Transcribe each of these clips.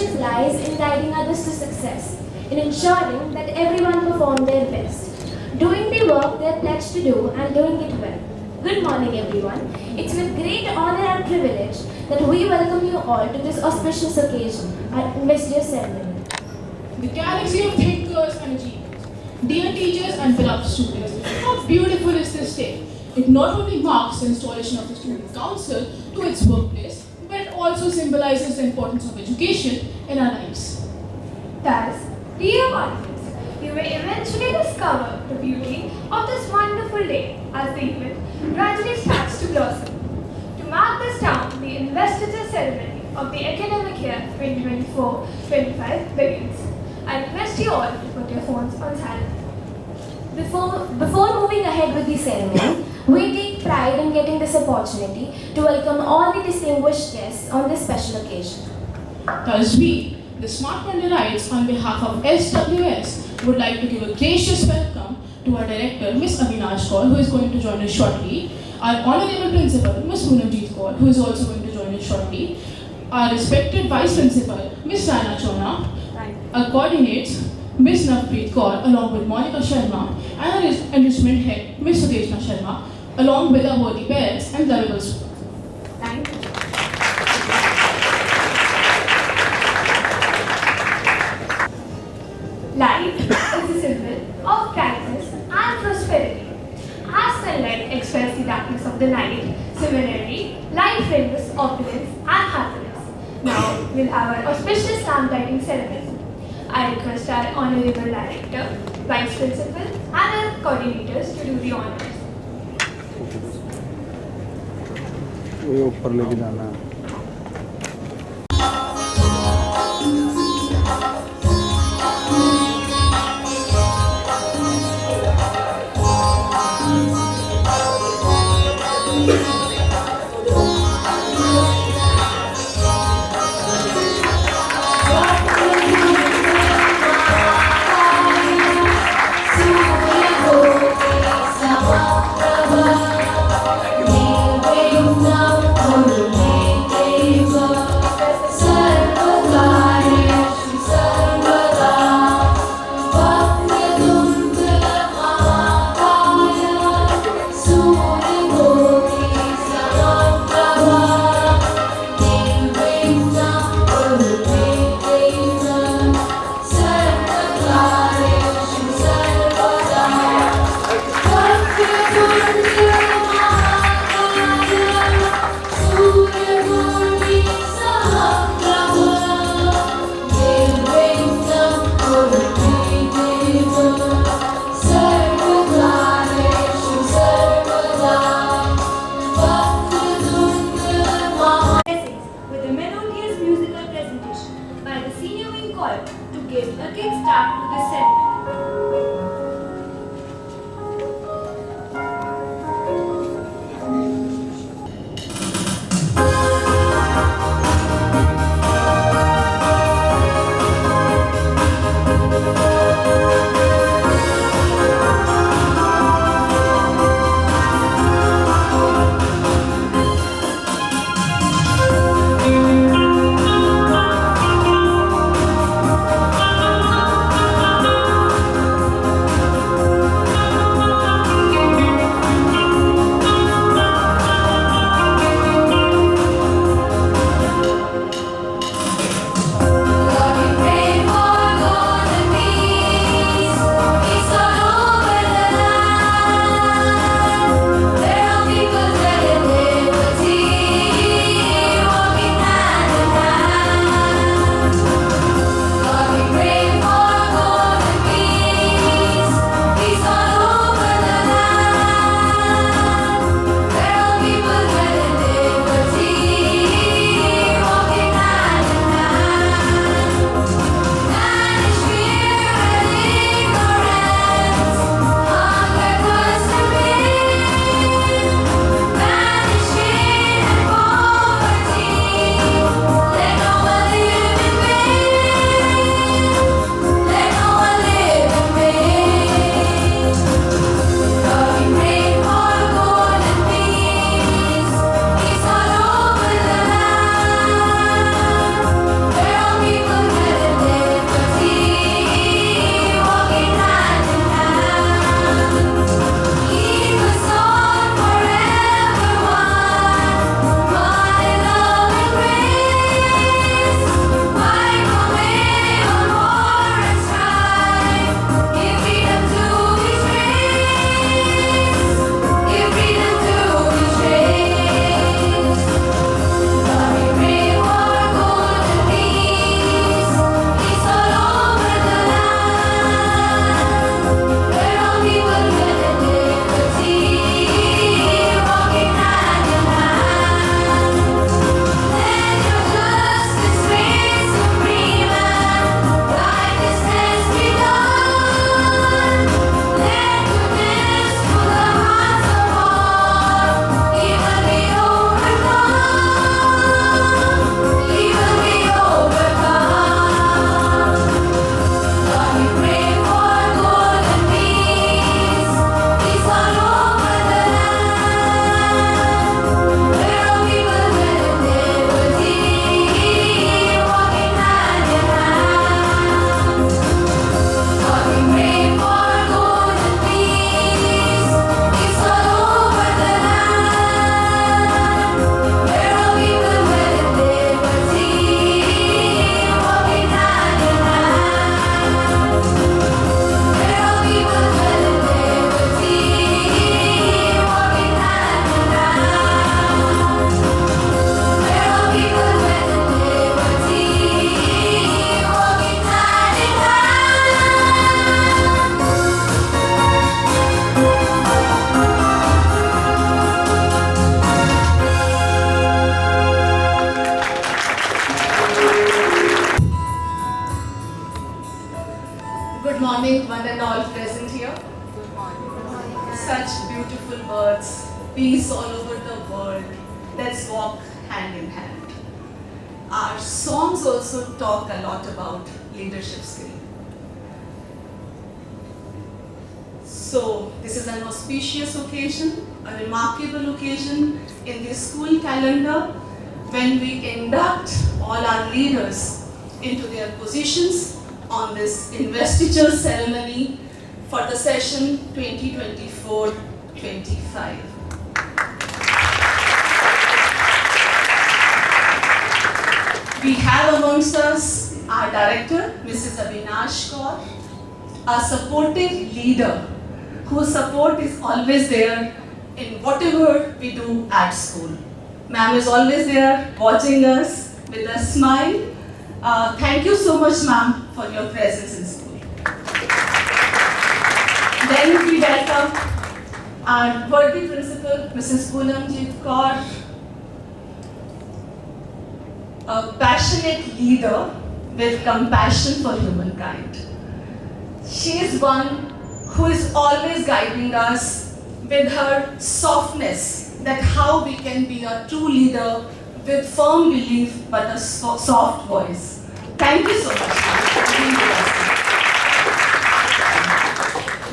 leadership lies in guiding others to success, in ensuring that everyone performs their best, doing the work they are pledged to do and doing it well. Good morning, everyone. It's with great honor and privilege that we welcome you all to this auspicious occasion, our Investor Ceremony. The galaxy of thinkers and achievers. Dear teachers and beloved students, how beautiful is this day? It not only marks the installation of the Student Council to its workplace, but it also symbolizes the importance of education in our lives. Thus, dear audience, you may eventually discover the beauty of this wonderful day as the event gradually starts to blossom. To mark this down, the investiture ceremony of the academic year 2024-25 begins. I request you all to put your phones on silent. Before moving ahead with the ceremony, we take pride in getting this opportunity to welcome all the distinguished guests on this special occasion. Thus we, the Smart Pandarites, on behalf of SWS, would like to give a gracious welcome to our director, Ms. Avinash Kaur, who is going to join us shortly, our honorable principal, Ms. Poonamjeet Kaur, who is also going to join us shortly, our respected vice principal, Ms. Raina Chona, our coordinates, Ms. Navpreet Kaur, along with Monica Sharma, and our enrichment head, Ms. Sudeshna Sharma, along with our worthy parents and lovable students. Thank you. Light is a symbol of brightness and prosperity. As sunlight expels the darkness of the night, similarly, light brings opulence and happiness. Now we'll have our auspicious lamp lighting ceremony. I request our honorable director, vice principal, and our coordinators to do the honors. ये ऊपर लेके जाना है Now, peace all over the world. Let's walk hand in hand. Our songs also talk a lot about leadership skill. So this is an auspicious occasion, a remarkable occasion in the school calendar when we induct all our leaders into their positions on this investiture ceremony for the session 2024-25. We have amongst us our director, Mrs. Avinash Kaur, a supportive leader whose support is always there in whatever we do at school. Ma'am is always there watching us with a smile. Thank you so much, ma'am, for your presence in school. Then we welcome our worthy principal, Mrs. Poonamjit Kaur, a passionate leader with compassion for humankind. She is one who is always guiding us with her softness, that how we can be a true leader with firm belief but a soft voice. Thank you so much, ma'am, for being with us.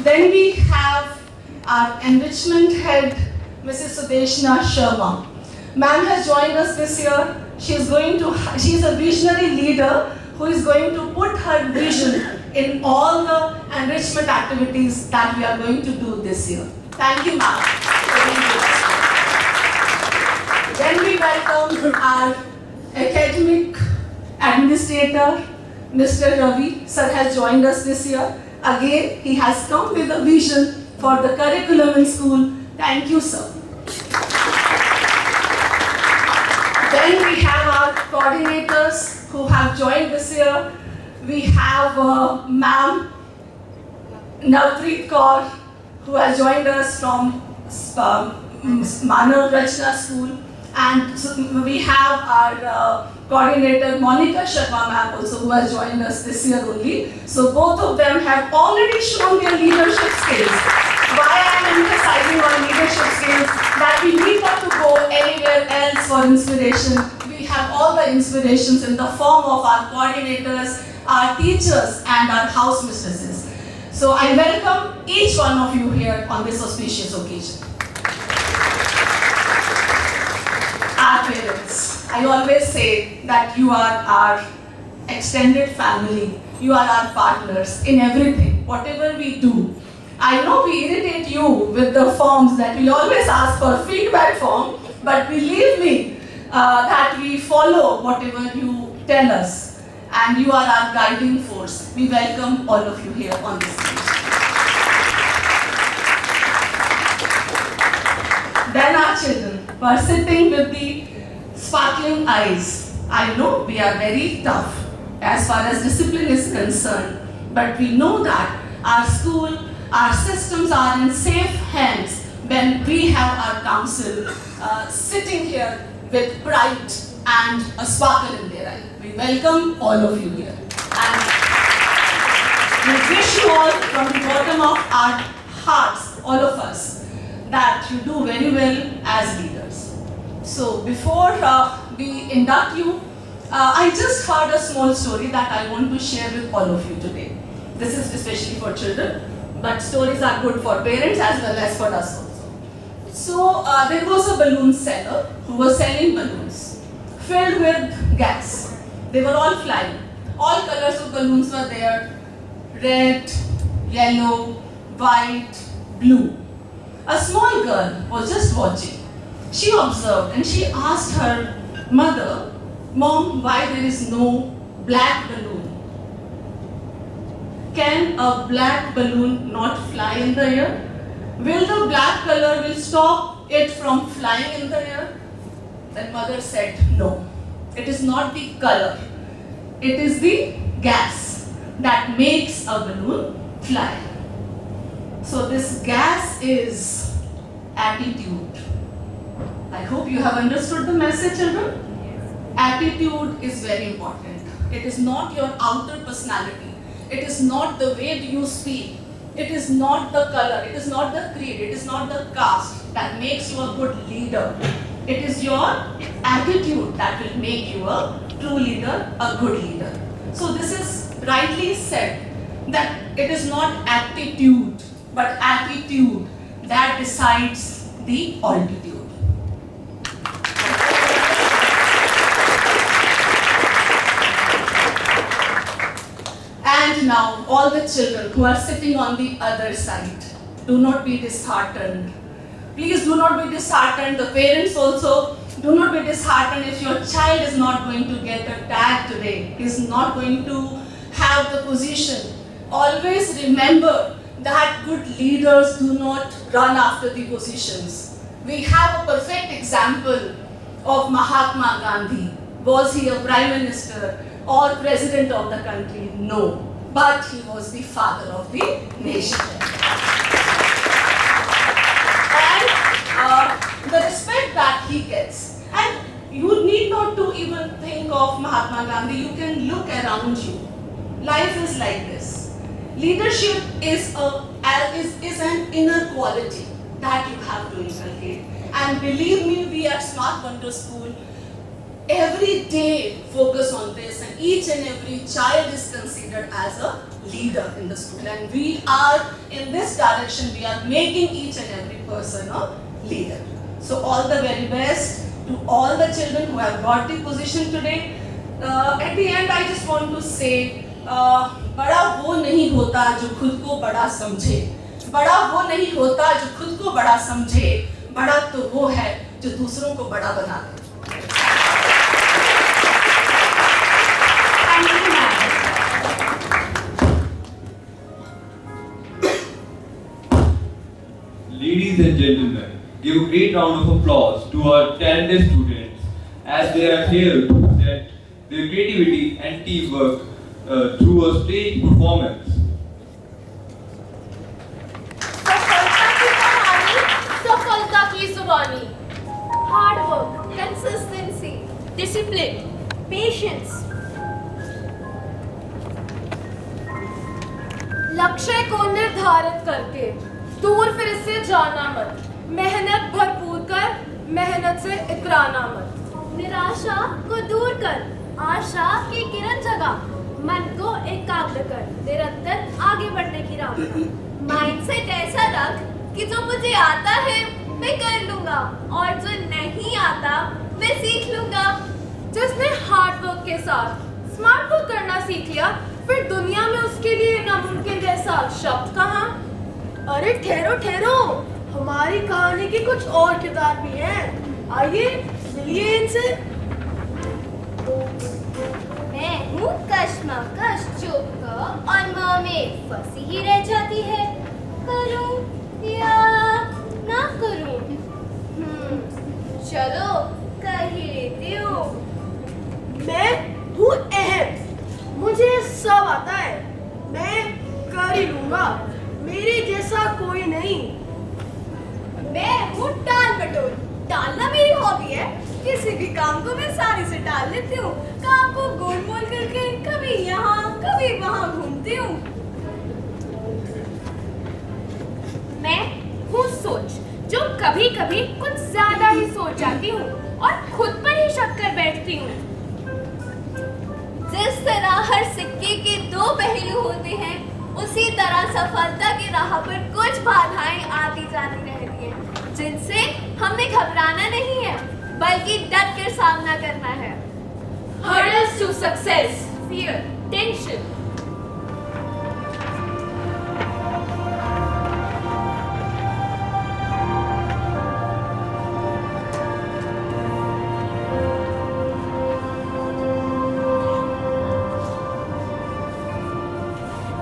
Then we have our enrichment head, Mrs. Sudeshna Sharma. Ma'am has joined us this year. She is a visionary leader who is going to put her vision in all the enrichment activities that we are going to do this year. Thank you, ma'am, for being with us. Then we welcome our academic administrator, Mr. Ravi. Sir has joined us this year. Again, he has come with a vision for the curriculum in school. Thank you, sir. Then we have our coordinators who have joined this year. We have Ma'am Navpreet Kaur, who has joined us from Manav Rachna School. And we have our coordinator Monica Sharma ma'am also, who has joined us this year only. So both of them have already shown their leadership skills. Why I am emphasizing on leadership skills, that we need not to go anywhere else for inspiration. We have all the inspirations in the form of our coordinators, our teachers and our house mistresses. So I welcome each one of you here on this auspicious occasion. Our parents. I always say that you are our extended family. You are our partners in everything, whatever we do. I know we irritate you with the forms that we always ask for feedback form, but believe me that we follow whatever you tell us, and you are our guiding force. We welcome all of you here on this stage. Then our children were sitting with the sparkling eyes. I know we are very tough as far as discipline is concerned, but we know that our school, our systems are in safe hands when we have our council sitting here with pride and a sparkle in their eye. We welcome all of you here. And we wish you all from the bottom of our hearts, all of us, that you do very well as leaders. So before we induct you, I just heard a small story that I want to share with all of you today. This is especially for children, but stories are good for parents as well as for us also. So there was a balloon seller who was selling balloons filled with gas. They were all flying. All colors of balloons were there: red, yellow, white, blue. A small girl was just watching. She observed and she asked her mother, "Mom, why there is no black balloon? Can a black balloon not fly in the air? Will the black color will stop it from flying in the air?" Then mother said, "No, it is not the color. It is the gas that makes a balloon fly." So this gas is attitude. I hope you have understood the message, children. Attitude is very important. It is not your outer personality. It is not the way you speak. It is not the color. It is not the creed. It is not the caste. that makes you a good leader. It is your attitude that will make you a true leader, a good leader. So this is rightly said that it is not aptitude but attitude that decides the altitude. And now all the children who are sitting on the other side, do not be disheartened. Please do not be disheartened. The parents also, do not be disheartened if your child is not going to get a tag today, is not going to have the position. Always remember that good leaders do not run after the positions. We have a perfect example of Mahatma Gandhi. Was he a prime minister or president of the country? No. But he was the father of the nation. And the respect that he gets. And you need not to even think of Mahatma Gandhi. You can look around you. Life is like this. Leadership is an inner quality that you have to inculcate. And believe me, we at Smart Wonder School every day focus on this, and each and every child is considered as a leader in the school. And we are in this direction, we are making each and every person a leader. So all the very best to all the children who have got the position today. At the end, I just want to say, बड़ा वो नहीं होता जो खुद को बड़ा समझे, बड़ा वो नहीं होता जो खुद को बड़ा समझे, बड़ा तो वो है जो दूसरों को बड़ा बना दे। Ladies and gentlemen, give a great round of applause to our talented students as they are here to present their creativity and teamwork through a stage performance. सफलता की जुबानी, hard work, consistency, discipline, patience, लक्ष्य को निर्धारित करके दूर फिर इससे जाना मत, मेहनत भरपूर कर, मेहनत से इतराना मत, निराशा को दूर कर, आशा की किरण जगा, मन को एकाग्र कर, निरंतर आगे बढ़ने की राह पर। माइंडसेट ऐसा रख कि जो मुझे आता है मैं कर लूंगा और जो नहीं आता मैं सीख लूंगा। जिसने हार्ड वर्क के साथ स्मार्ट वर्क करना सीख लिया, फिर दुनिया में उसके लिए नामुमकिन जैसा शब्द कहाँ। अरे ठहरो ठहरो, हमारी कहानी की कुछ और किरदार भी हैं, आइए मिलिए इनसे। मैं हूँ कश्मकश जो क और म में फंसी ही रह जाती है, करूँ या ना करूँ। चलो कर ही लेती हूँ। मैं हूँ अहम, मुझे सब आता है, मैं कर ही लूंगा, मेरे जैसा कोई नहीं। मैं हूँ टाल मटोल, टालना मेरी हॉबी है, किसी भी काम को मैं सारी से टाल लेती हूँ, काम को गोल मोल करके कभी यहाँ कभी वहाँ घूमती हूँ। मैं हूँ सोच, जो कभी कभी कुछ ज्यादा ही सोच जाती हूँ और खुद पर ही शक कर बैठती हूँ। जिस तरह हर सिक्के के दो पहलू होते हैं, उसी तरह सफलता की राह पर कुछ बाधाएं आती जाती रहती हैं, जिनसे हमें घबराना नहीं है बल्कि डट कर सामना करना है। Hurdles to success, fear, tension.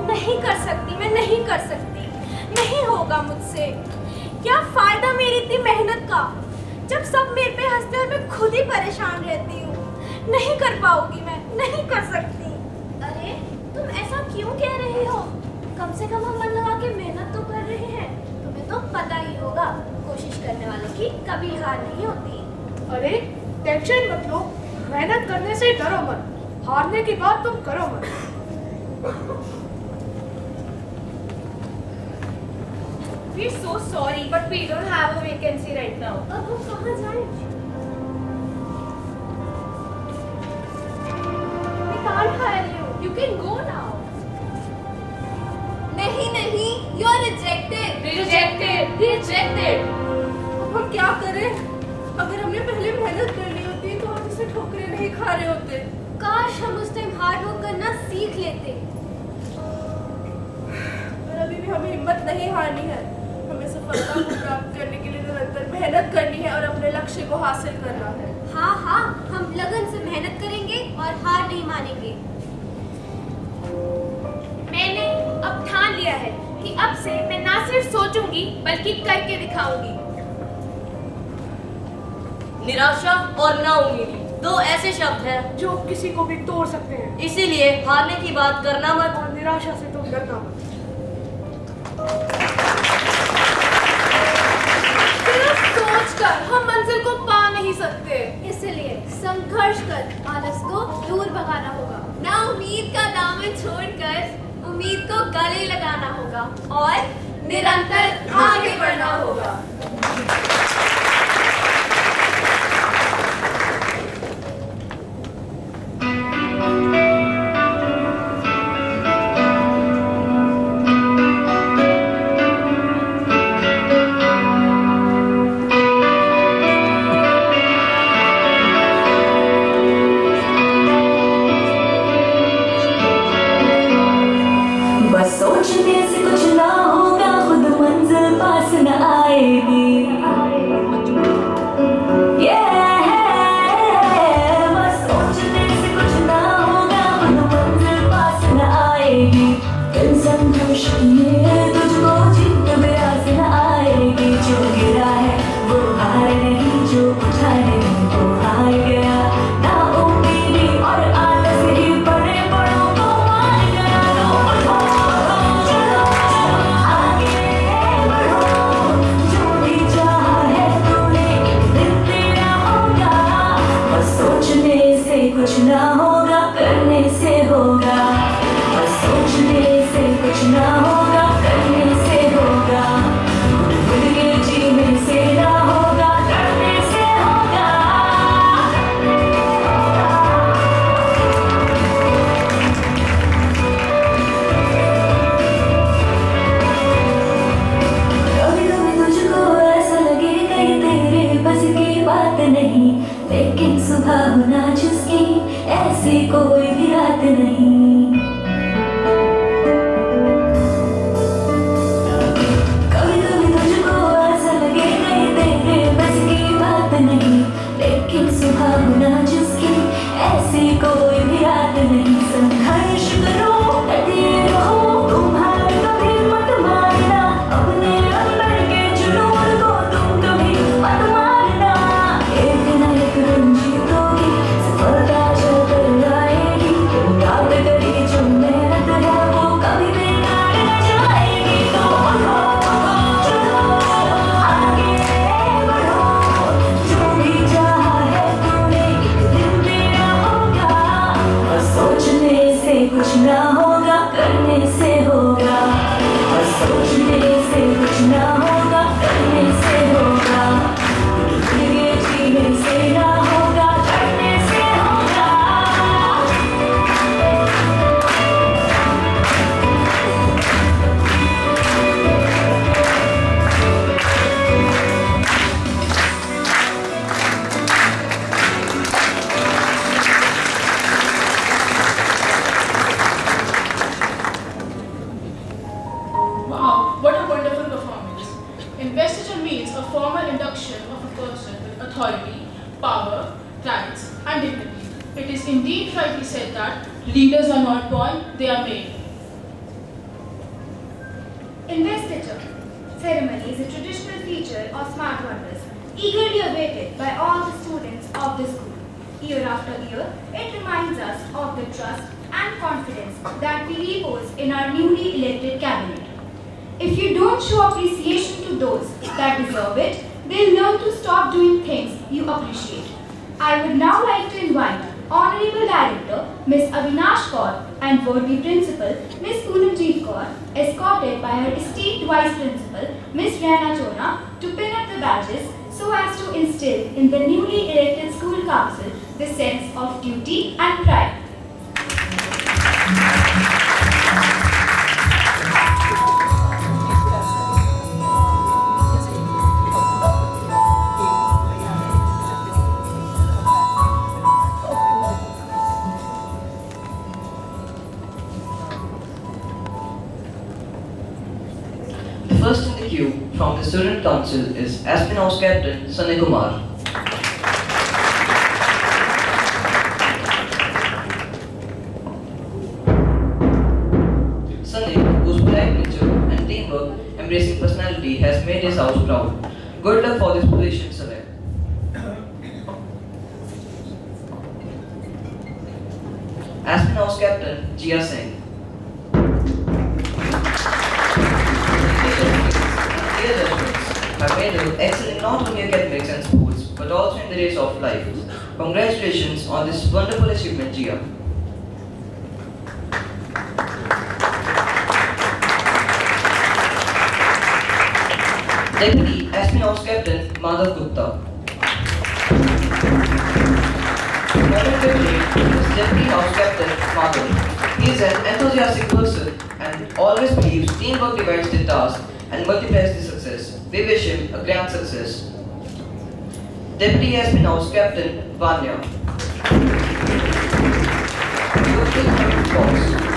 नहीं कर सकती, मैं नहीं कर सकती, नहीं होगा मुझसे। क्या फायदा मेरी इतनी मेहनत का, जब सब मेरे पे हंसते और मैं खुद ही परेशान रहती हूँ। नहीं कर पाऊंगी, मैं नहीं कर सकती। अरे तुम ऐसा क्यों कह रही हो? कम से कम हम मन लगा के मेहनत तो कर रहे हैं। तुम्हें तो पता ही होगा, कोशिश करने वालों की कभी हार नहीं होती। अरे टेंशन मत लो, मेहनत करने से डरो मत, हारने की बात तुम करो मत। We're so sorry, but we don't have a vacancy right now. अब हम कहाँ जाएं? We can't hire you. You can go now. नहीं, you are rejected. Rejected. अब हम क्या करें? अगर हमने पहले मेहनत कर ली होती तो हम इसे ठोकरें नहीं खा रहे होते। काश हम उस टाइम हार्ड वर्क करना सीख लेते। पर अभी भी हमें हिम्मत नहीं हारनी है। हमें सफलता को प्राप्त करने के लिए निरंतर मेहनत करनी है और अपने लक्ष्य को हासिल करना है। हाँ, हम लगन से मेहनत करेंगे और हार नहीं मानेंगे। मैंने अब ठान लिया है कि अब से मैं ना सिर्फ सोचूंगी बल्कि करके दिखाऊंगी। निराशा और नाउम्मीदी दो ऐसे शब्द हैं जो किसी को भी तोड़ सकते हैं। इसीलिए हारने की बात करना मत और निराशा से तुम डरना मत। सिर्फ सोचकर हम मंजिल को पा नहीं सकते। इसलिए संघर्ष कर आलस को दूर भगाना होगा। ना उम्मीद का दामन छोड़कर उम्मीद को गले लगाना होगा और निरंतर आगे बढ़ना होगा। बस सोचने से कुछ ना होगा, खुद मंजिल पास न आएगी। बस सोचने से कुछ ना होगा, खुद मंजिल पास न आएगी। दिल संघर्ष किए तुझको जीत में आस न आएगी। जो गिरा है वो हार नहीं, जो उठा नहीं वो हार गया। ना उम्मीदी और आलस ही बड़े बड़ों को मार गया। कुछ ना होगा, करने से होगा। बस सोचने से कुछ ना होगा, करने से होगा। खुद के जीने से ना होगा, करने से होगा। कभी कभी तुझको ऐसा लगे कहीं तेरे बस की बात नहीं, लेकिन सुबह होना जिसकी ऐसी कोई भी रात नहीं। कभी कभी तुझको ऐसा लगे कहीं तेरे बस की बात नहीं, लेकिन सुबह होना जिसकी ऐसी कोई भी रात नहीं। संघर्ष करो, डटे रहो, तुम्हारे कभी मत मारना। अपने अंदर के जुनून को तुम कभी मत मारना। एक न एक दिन जीतोगी, सफलता चलकर आएगी। तुम याद करी जो मेहनत है वो कभी बेकार न जाएगी। तो चलो आगे बढ़ो, जो भी चाहा है तूने एक दिन तेरा होगा। और सोचने से कुछ ना होगा, करने से होगा। और सोचने से कुछ ना होगा, करने से होगा। ये जीने से ना होगा, करने से होगा। Wow, what a wonderful performance. Investiture means a formal induction of a person with authority, power, rights, and dignity. It is indeed rightly said that leaders are not born, they are made. Investiture ceremony is a traditional feature of Smart Wonders, eagerly awaited by all the students of the school. Year after year, it reminds us of the trust and confidence that we repose in our newly elected cabinet. If you don't show appreciation to those that deserve it, they'll learn to stop doing things you appreciate. I would now like to invite Honorable Director Ms. Avinash Kaur and Board Principal Ms. Poonamjeet Kaur, escorted by her esteemed Vice Principal Ms. Rana Chona, to pin up the badges so as to instill in the newly elected school council the sense of duty and pride. First in the queue from the Student Council is Aspen House Captain Sunny Kumar. Sunny, whose polite nature and teamwork embracing personality has made his house proud. Good luck for this position, Sunny. Aspen House Captain Jia Singh. Have made her excel in not only academics and sports, but also in the race of life. Congratulations on this wonderful achievement, Jia. Deputy Aspen House Captain Madhav Gupta. Moment is Deputy House Captain Madhav. He is an enthusiastic person and always believes teamwork divides the task and multiplies the success. We wish him a grand success. Deputy Aspen House Captain Vanya.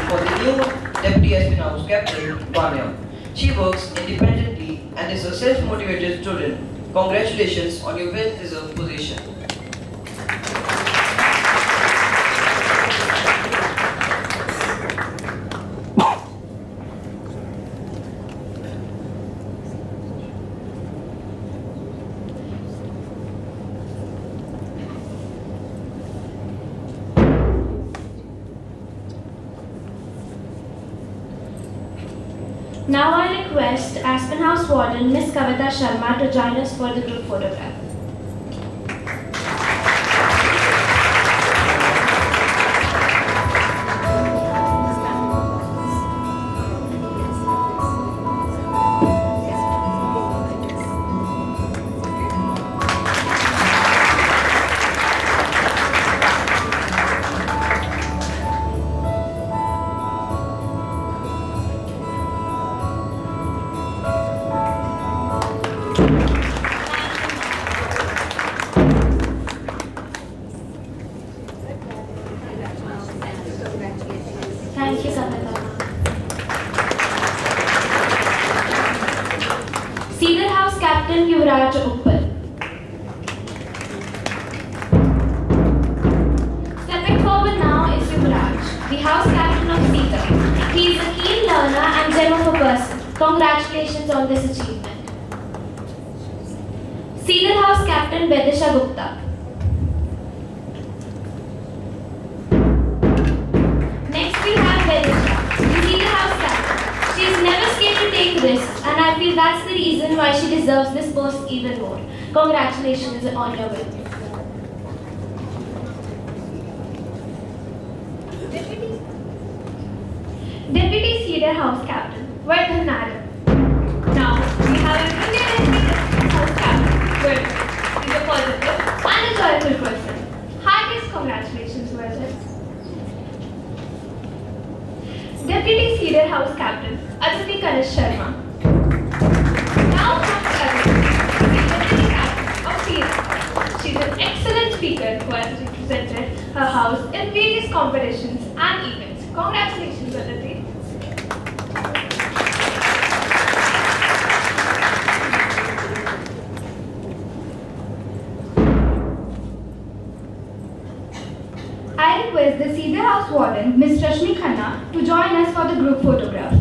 For the new Deputy Aspen House Captain Vanya. She works independently and is a self-motivated student. Congratulations on your well-deserved position. Now I request Aspen House Warden Ms. Kavita Sharma to join us for the group photograph. Thank you, Kavita. Cedar House Captain Yuvraj Uppal. Stepping forward now is Yuvraj, the House Captain of Cedar. He is a keen learner and gem of a person. Congratulations on this achievement. Cedar House Captain Vedisha Gupta. Next we have Vedisha, the Cedar House Captain. She is never scared to take risks, and I feel that's the reason why she deserves this post even more. Congratulations on your win. Deputy Cedar House Captain Vardhan Nair. Now we have a brilliant House Captain Vardhan. He's a positive and a joyful person. Highest congratulations, Vardhan. Deputy Cedar House Captain Aditi Kanish Sharma. Now comes Aditi, the Deputy Captain of Cedar. She is an excellent speaker who has represented her house in various competitions and events. Congratulations, Aditi. I request the Cedar House Warden, Ms. Rashmi Khanna, to join us for the group photograph.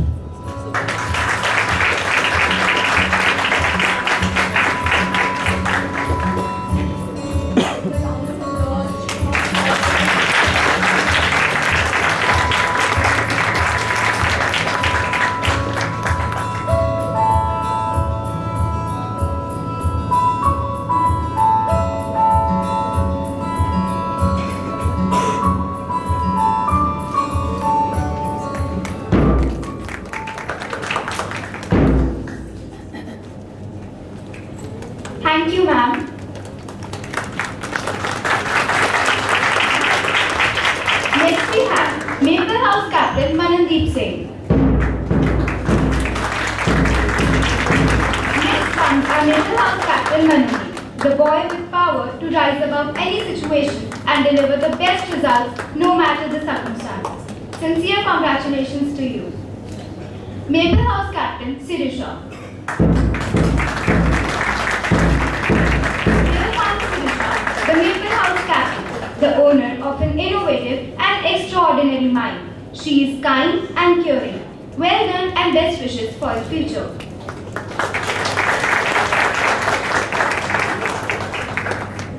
Sandeep Singh. Next comes our Maple House captain Manoj, the boy with power to rise above any situation and deliver the best results no matter the circumstances. Sincere congratulations to you. Maple House captain Sirisha. Here comes Sirisha, the Maple House captain, the owner of an innovative and extraordinary mind. She is kind and caring, well done and best wishes for the future.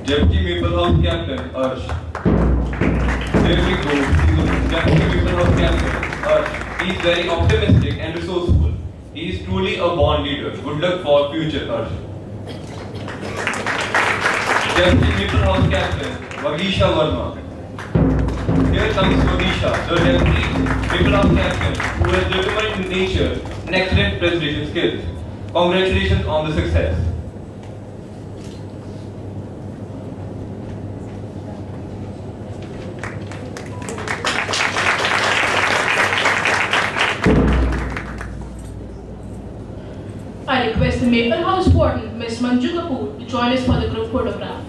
Deputy Maple House Captain Arsh. Here we go. Deputy Maple House Captain Arsh. He is very optimistic and resourceful. He is truly a born leader. Good luck for future, Arsh. Deputy Maple House Captain Vagisha Verma. Here comes Vagisha, the Deputy Maple House Captain, who has determined nature and excellent presentation skills. Congratulations on the success. I request the Maple House warden, Ms. Manju Kapoor, to join us for the group photograph.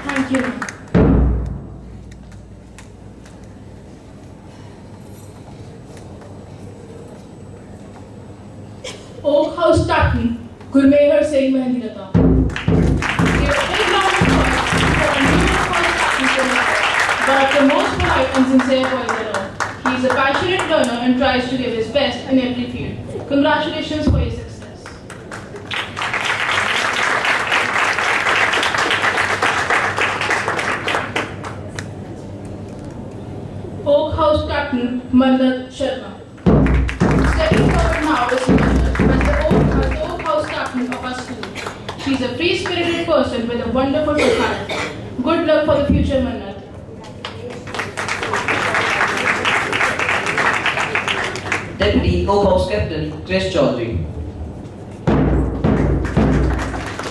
Thank you. Oak House Tatton, Gurmehar Singh Mehendilata. Give a big round of applause for our new Oak House Tatton Gurmehar, one of the most polite and sincere boys around. He is a passionate learner and tries to give his best in every field. Congratulations for your success. Oak House Captain Mandat Sharma. Stepping forward now is Mandat as the Oak House Captain of our school. She is a free-spirited person with a wonderful personality. Good luck for the future, Mandat. Deputy Oak House Captain Krish Chaudhary.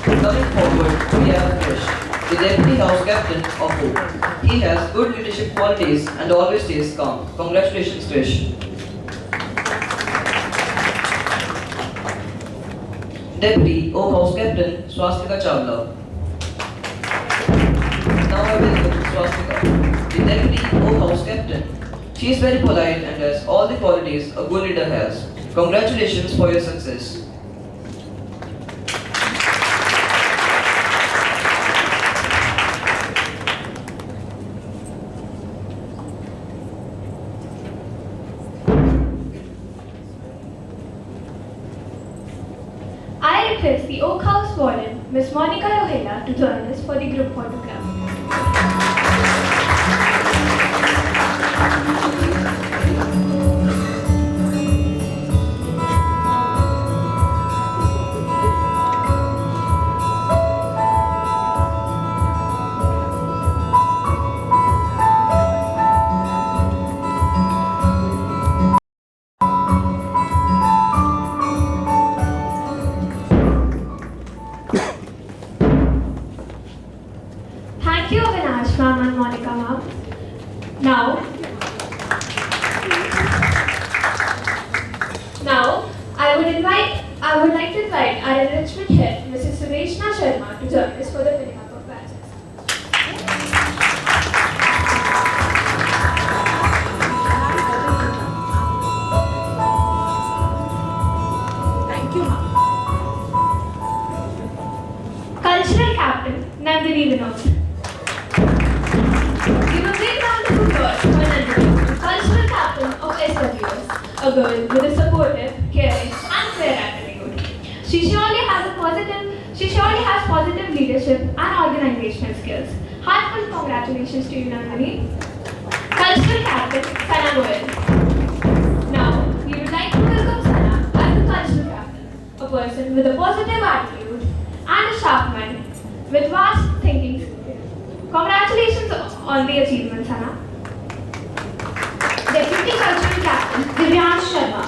Coming forward, we have Krish, the Deputy House Captain of Oak. He has good leadership qualities and always stays calm. Congratulations, Krish. Deputy Oak House Captain Swastika Chawla. Now I welcome Swastika, the Deputy Oak House Captain. She is very polite and has all the qualities a good leader has. Congratulations for your success. I request the Oak House warden, Ms. Monica Rohela, to join us for the group photograph. Thank you, Avinash ma'am and Monica ma'am. Now, I would like to invite our enrichment head, Mrs. Sureshna Sharma, to join us for the filling up of badges. Thank you, ma'am. Cultural Captain Nandini Vinod. Give a big round of applause for Nandini, Cultural Captain of SWS, a girl with a supportive, caring, and fair attitude. She surely has positive leadership and organizational skills. Heartfelt congratulations to you, Nandini. Cultural Captain Sana Goyal. Now, we would like to welcome Sana as the a person with a positive attitude and a sharp mind with vast thinking skills. Congratulations on the achievements, Hannah. Deputy Cultural Captain Divyansh Sharma.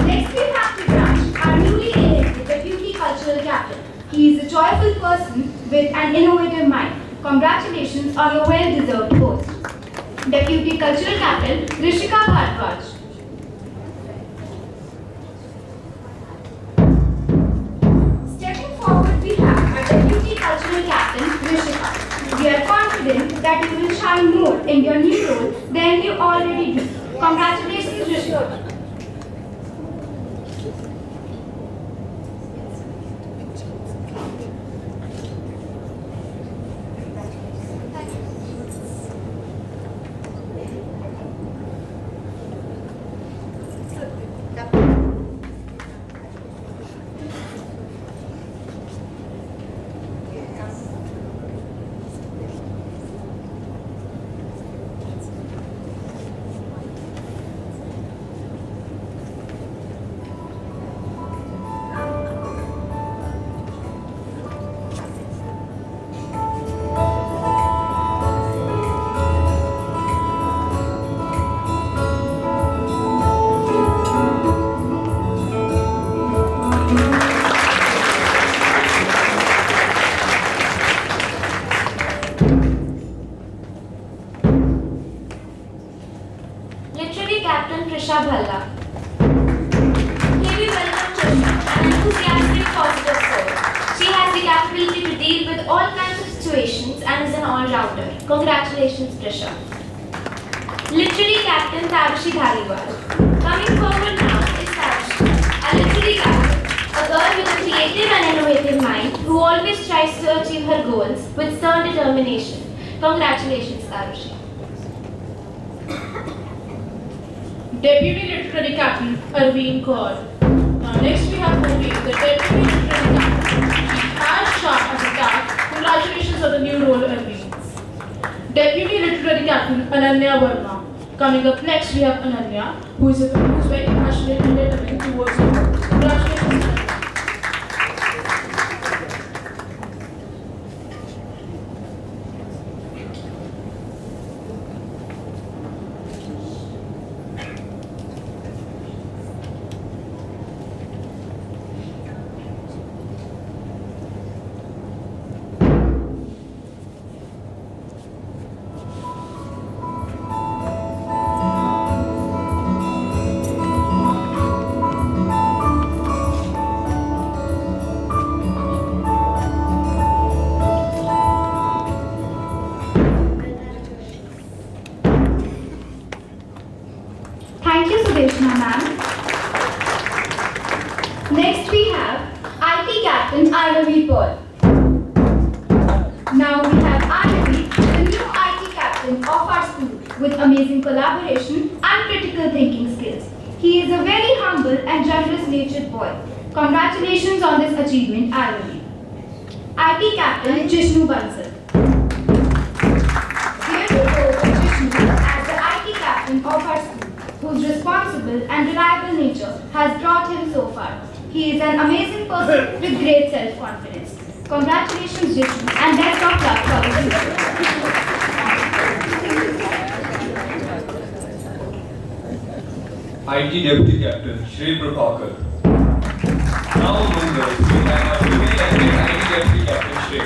Next we have Divyansh, our newly elected Deputy Cultural Captain. He is a joyful person with an innovative mind. Congratulations on your well-deserved post. Deputy Cultural Captain Rishika Bhardwaj. Stepping forward we have our Deputy Cultural Captain Rishika. We are confident that you will shine more in your new role than you already do. Congratulations, Rishika. Literary Captain Trisha Bhalla. Here we welcome Trisha, an enthusiastic, positive soul. She has the capability to deal with all kinds of situations and is an all-rounder. Congratulations, Trisha. Literary Captain Tarushi Dhaliwal. Coming forward now is Tarushi, a literary captain, a girl with a creative and innovative mind who always tries to achieve her goals with stern determination. Congratulations, Tarushi. Deputy Literary Captain Arvind Kaur. Next we have Bhumi, the Deputy Literary Captain. As sharp as a tack. Congratulations on the new role, Arvind. Deputy Literary Captain Ananya Verma. Coming up next we have Ananya, who is very passionate and determined towards her goals. Congratulations, Ananya. Thank you, Sudeshna ma'am. Next we have IT Captain Aravi Paul. Now we have Aravi, the new IT Captain of our school, with amazing collaboration and critical thinking skills. He is a very humble and generous-natured boy. Congratulations on this achievement, Aravi. IT Captain Jishnu Bansal. Here we go with Jishnu as the IT Captain of our school, whose responsible and reliable nature has brought him so far. He is an amazing person with great self-confidence. Congratulations, Jishnu, and best of luck for the future. IT Deputy Captain Shri Prabhakar. Now among us, we have our newly elected IT Deputy Captain Shri,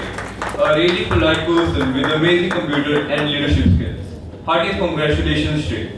a really polite person with amazing computer and leadership skills. Hearty congratulations, Shri.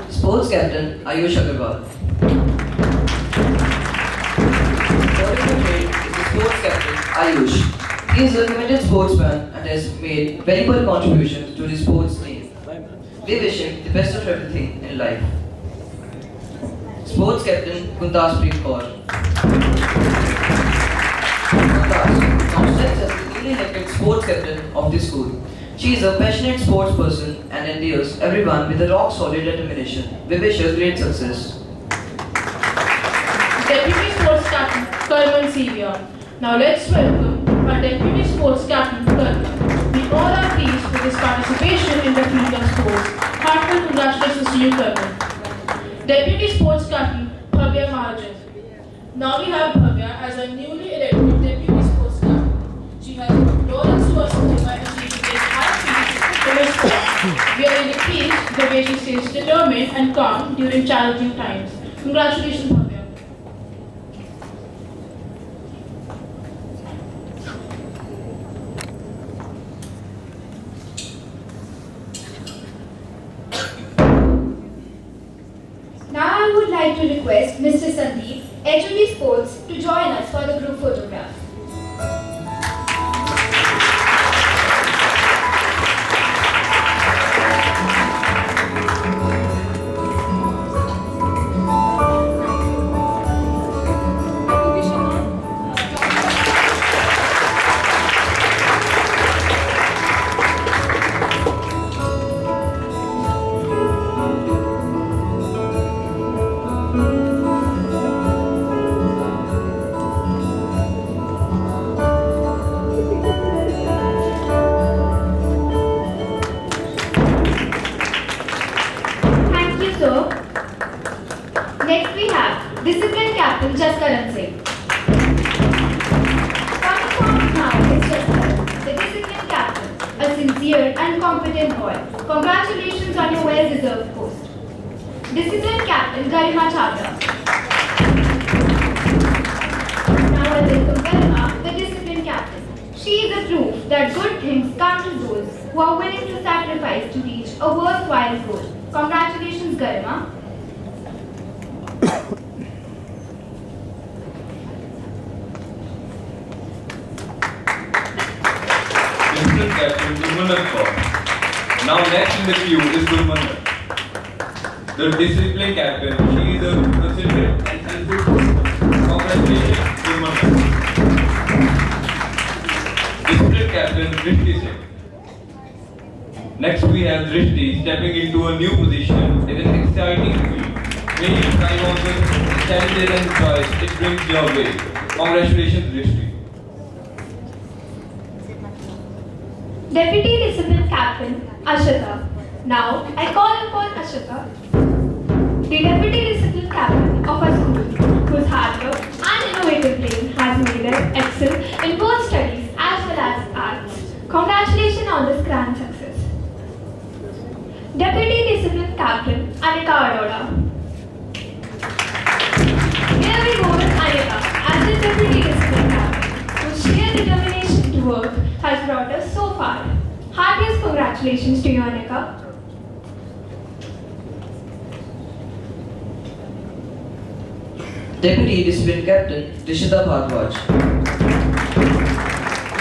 Sports Captain Ayush Agarwal. sports captain Ayush. He is a committed sportsman and has made valuable contributions to the sports team. We wish him the best of everything in life. Sports captain Gundaspreet Kaur. Gundas now stands as the newly elected sports captain of the school. She is a passionate sports person and endears everyone with a rock solid determination. We wish her great success. Deputy Sports Captain Karman Sivia. Now let's welcome our Deputy Sports Captain Karman. We all are pleased with his participation in the field of sports. Heartfelt congratulations to you, Karman. Deputy Sports Captain Bhavya Mahajan. Now we have Bhavya as a newly elected Deputy Sports Captain. She has brought Lawrence to us by achieving a high feat in her sport. We are really pleased the way she stays determined and calm during challenging times. Congratulations, Bhavya. Now I would like to request Mr. Sandeep, HOD Sports, to join us for the group photograph. Thank you, sir. Next we have Discipline Captain Jaskaran Singh. Coming forward now is Jaskaran, the Discipline Captain, a sincere and competent boy. Congratulations on your well-deserved post. Discipline Captain Garima Chhabra. Now I welcome Garima, the Discipline Captain. She is a proof that good things come to those who are willing to sacrifice to reach a worthwhile goal. Congratulations, Garima. Discipline Captain Gurmanar Kaur. Now next in the queue is Gurmanar. The Discipline Captain, she is a considerate and helpful person. Congratulations, Gurmanar. Discipline Captain Drishti Singh. Next we have Drishti stepping into a new position in an exciting field. May you thrive on the challenges and joys it brings your way. Congratulations, Drishti. Deputy Discipline Captain Ashita. Now I call upon Ashita, the Deputy Discipline Captain of our school, whose hard work and innovative brain has made her excel in both studies as well as arts. Congratulations on this grand success. Deputy Discipline Captain Anika Aroda. Here we go with Anika as the Deputy Discipline Captain, whose sheer determination to work has brought us so far. Heartiest congratulations to you, Anika. Deputy Discipline Captain Rishita Bhardwaj.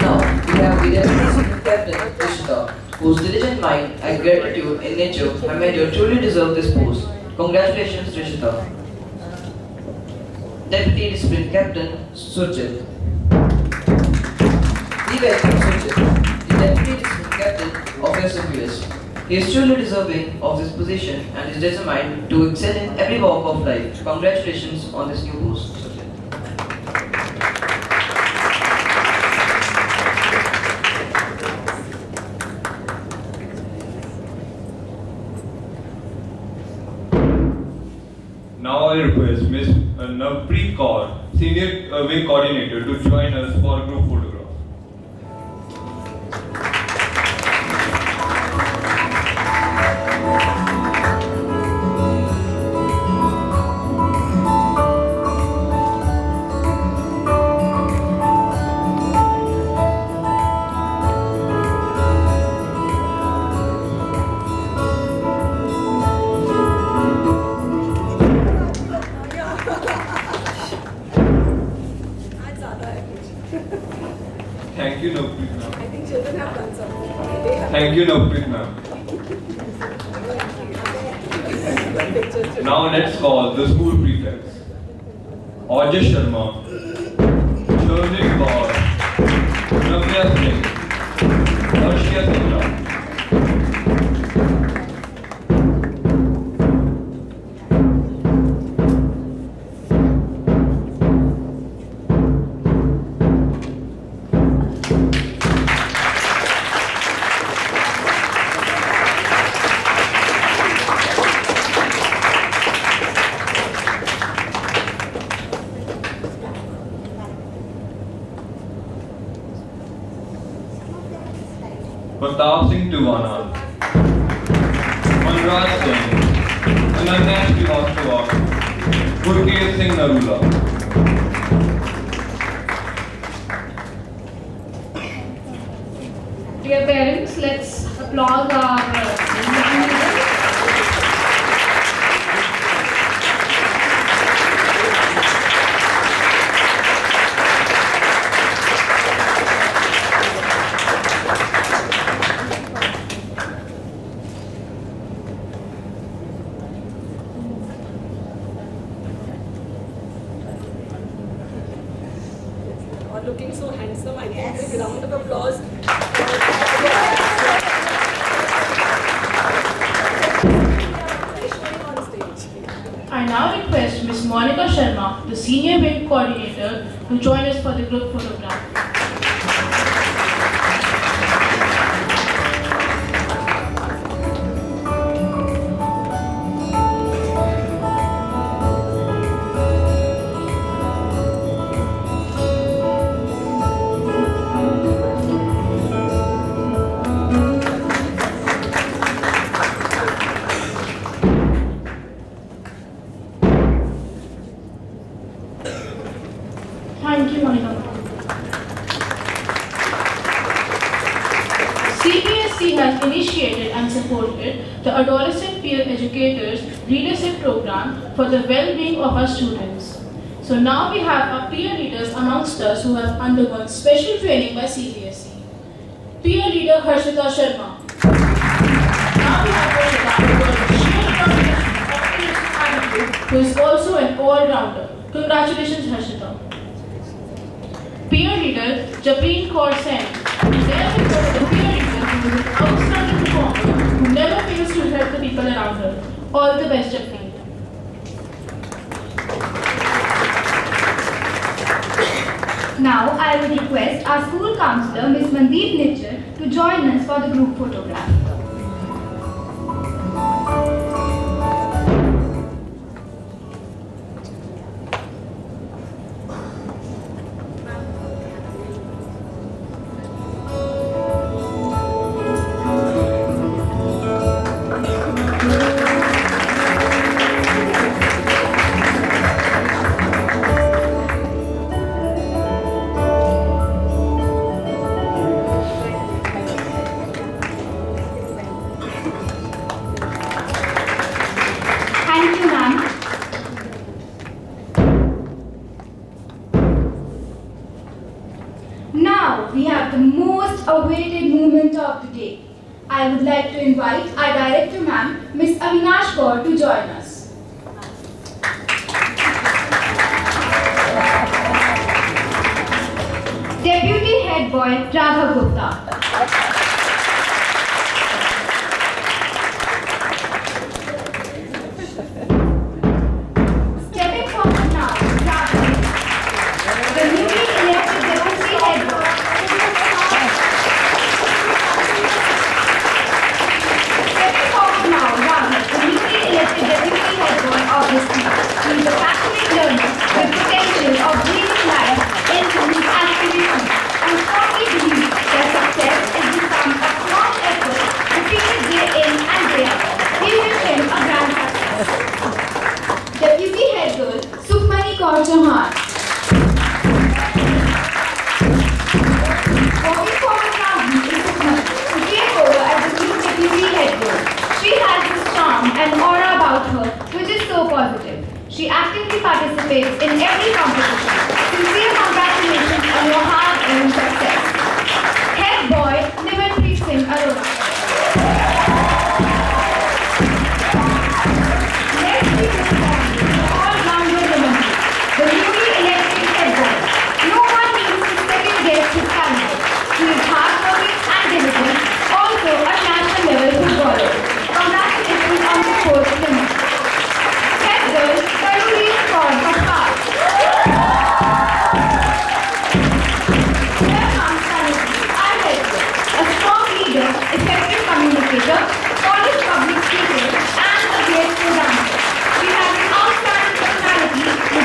Now we have the Deputy Discipline Captain Rishita, whose diligent mind and gratitude in nature have made her truly deserve this post. Congratulations, Rishita. Deputy Discipline Captain Surjit. We welcome Surjit, the Deputy Discipline Captain of SWS. He is truly deserving of this position and is determined to excel in every walk of life. Congratulations on this new post, Surjit. Now I request Ms. Navpreet Kaur, Senior Wing Coordinator, to join us for a group photograph. Thank you, Navpreet ma'am. Now let's call the school prefects. Ajay Sharma, Sharmik Kaur, Navya Singh, Arshia Singla. Pratap Singh Tiwana, Manraj Singh, Ananya Srivastava, Gurkesh Singh Narula. Dear parents, let's applaud our young leaders. Looking so handsome, I need a big round of applause. I now request Ms. Monica Sharma, the Senior Wing Coordinator, to join us for the group photograph. Thank you, Monica. CPSC has initiated and supported the Adolescent Peer Educators Leadership Program for the well-being of our students. So now we have our peer leaders amongst us who have undergone special training by CPSC. Peer leader Harshita Sharma. Now we have Harshita who has sheer determination, optimistic attitude, who is also an all-rounder. Congratulations, Harshita. Peer leader Japreen Kaur Sen. There we go with the peer leader who is an outstanding performer who never fails to help the people around her. All the best, Japreen. Now I would request our school councillor, Ms. Mandeep Nitchar, to join us for the group photograph. Thank you, ma'am. Now we have the most awaited moment of the day. I would like to invite our director, ma'am, Ms. Avinash Kaur, to join us. Deputy Head Boy Raghav Gupta. Stepping forward now, Raghav, the newly elected Deputy Head Boy. Stepping forward now, Raghav, the newly elected Deputy Head Boy of this team. He is a passionate learner with potential of breathing life into his activities and strongly believes that success is the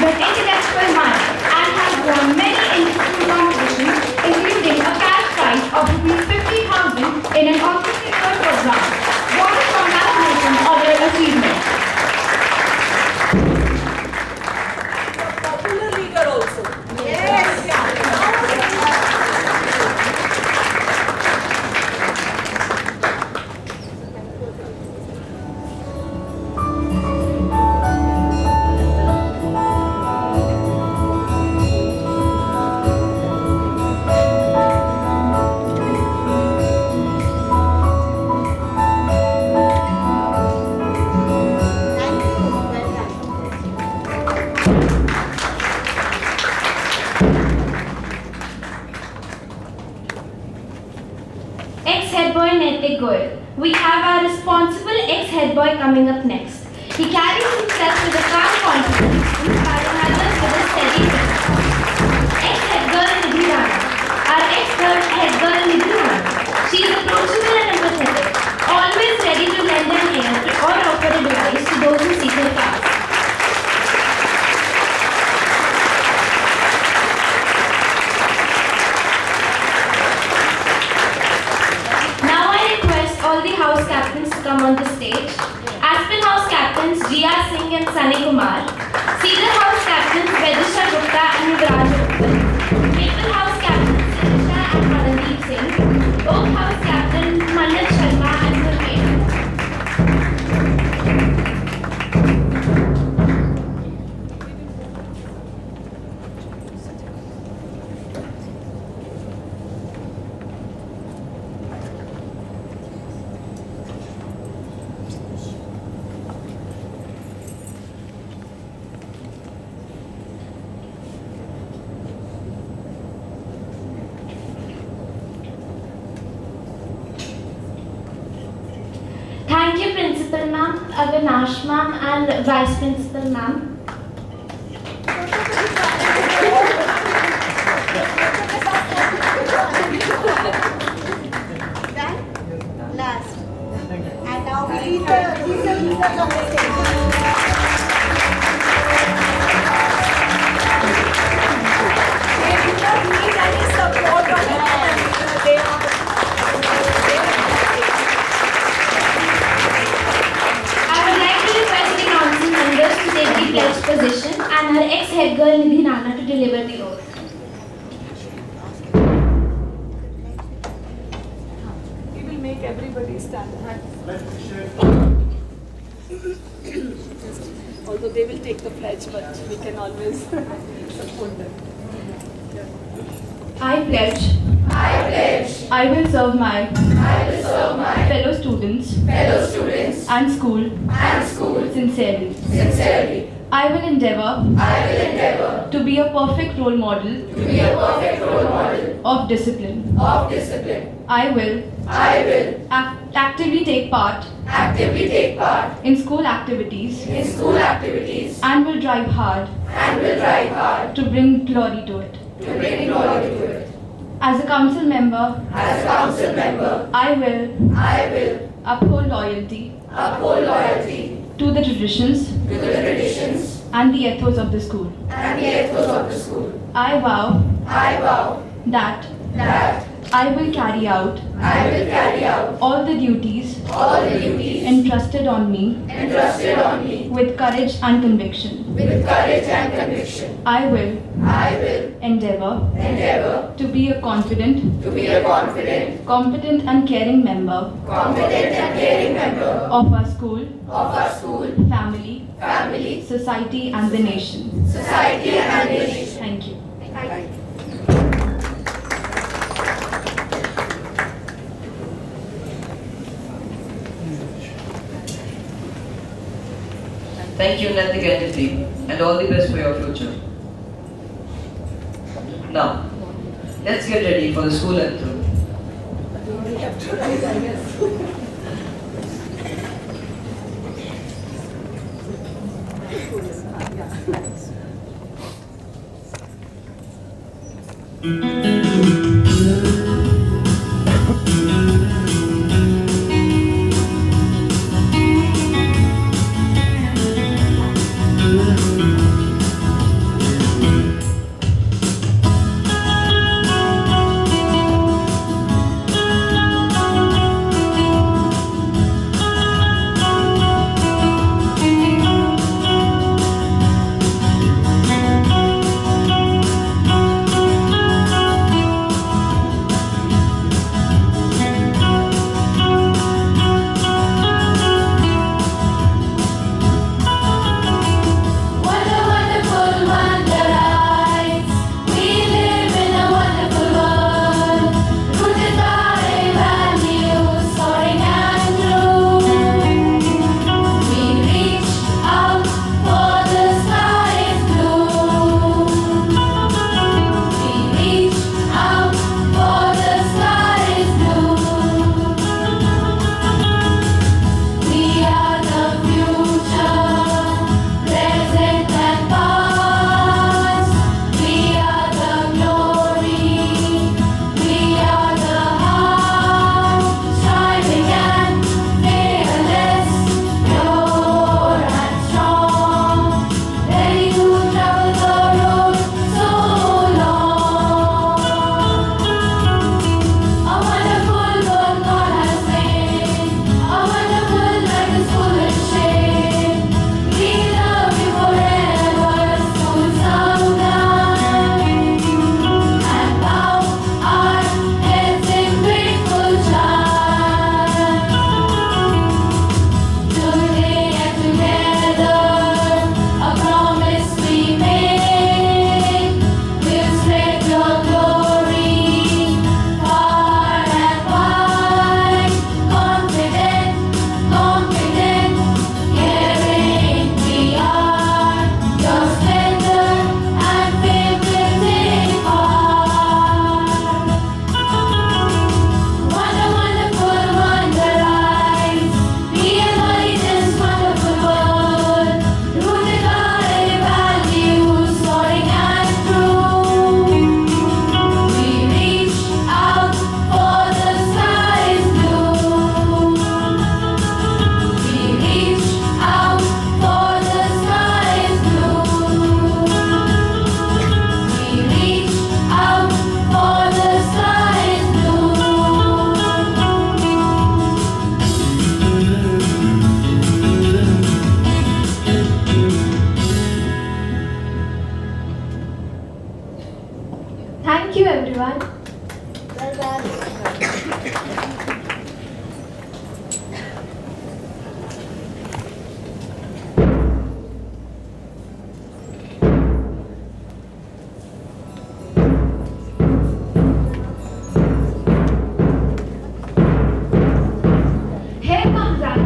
an intellectual mind and has won many in-school competitions, including a cash prize of ₹50,000 in an entrepreneurial program. What a congratulation on their achievement. Popular leader also. Ex-head boy Naitik Goyal. We have our responsible ex-head boy coming up next. He carries himself with a calm confidence, inspiring others with a steady wit. Ex-head girl Nidhi Rana. Our ex-head girl Nidhi Rana. She is approachable and empathetic, always ready to lend an ear or offer advice to those who seek her path. All the house captains to come on the stage. Aspen House captains G.R. Singh and Sunny Kumar. Cedar House captains Vedisha Gupta and Yuvraj Gupta. Maple House captains Sirisha and Madandeep Singh. Oak House captain Manat Sharma and Gurmeet. Thank you, Principal Ma'am, Avinash Ma'am, and Vice Principal Ma'am. Last. And now we need the leaders on the stage. Pledge position and her ex-head girl Nidhi Rana to deliver the oath. We will make everybody stand. Although they will take the pledge, but we can always support them. I pledge. I will serve my fellow students and school sincerely. I will endeavor to be a perfect role model of discipline. I will actively take part in school activities and will drive hard to bring glory to it. As a council member, I will uphold loyalty to the traditions and the ethos of the school. I vow that I will carry out all the duties entrusted on me with courage and conviction. I will endeavor to be a confident, competent and caring member of our school, family, society and the nation. Thank you. Thank you, Naitik and Nidhi, and all the best for your future. Now, let's get ready for the school anthem.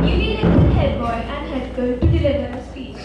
newly elected head boy and head girl to deliver a speech.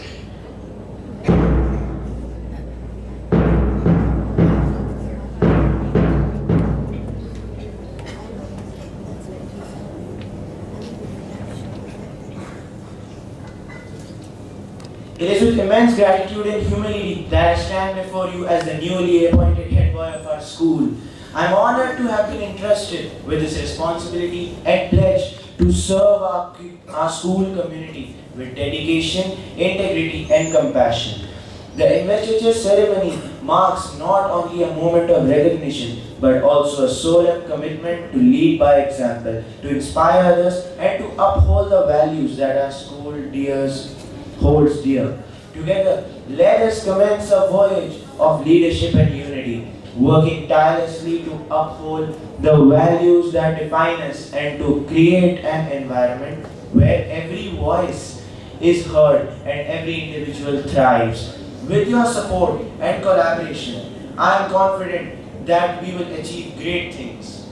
It is with immense gratitude and humility that I stand before you as the newly appointed head boy of our school. I am honored to have been entrusted with this responsibility and pledge to serve our school community with dedication, integrity and compassion. The investiture ceremony marks not only a moment of recognition but also a solemn commitment to lead by example, to inspire others and to uphold the values that our school holds dear. Together, let us commence a voyage of leadership and unity, working tirelessly to uphold the values that define us and to create an environment where every voice is heard and every individual thrives. With your support and collaboration, I am confident that we will achieve great things.